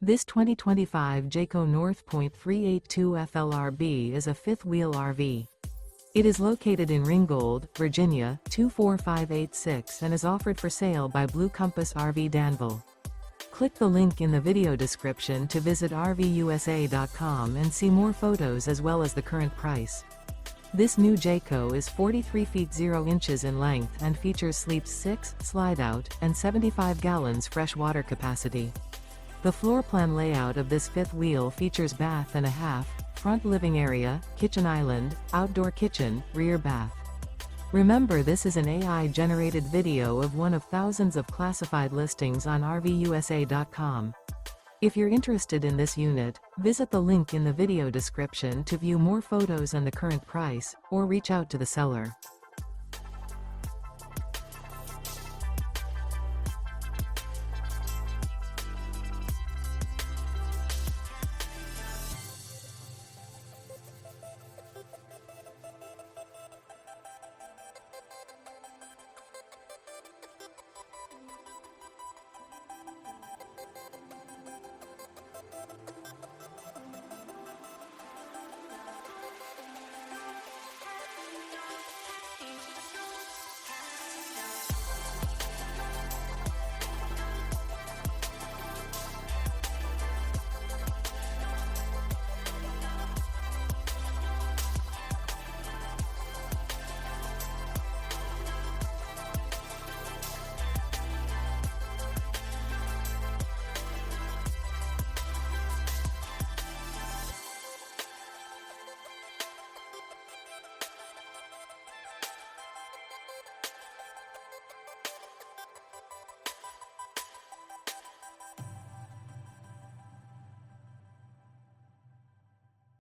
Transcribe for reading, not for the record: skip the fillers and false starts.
This 2025 Jayco North Point 382 FLRB is a fifth-wheel RV. It is located in Ringgold, Virginia, 24586 and is offered for sale by Blue Compass RV Danville. Click the link in the video description to visit RVUSA.com and see more photos as well as the current price. This new Jayco is 43 feet 0 inches in length and features sleeps 6, slide-out, and 75 gallons fresh water capacity. The floor plan layout of this fifth wheel features bath and a half, front living area, kitchen island, outdoor kitchen, rear bath. Remember, this is an AI-generated video of one of thousands of classified listings on RVUSA.com. If you're interested in this unit, visit the link in the video description to view more photos and the current price, or reach out to the seller.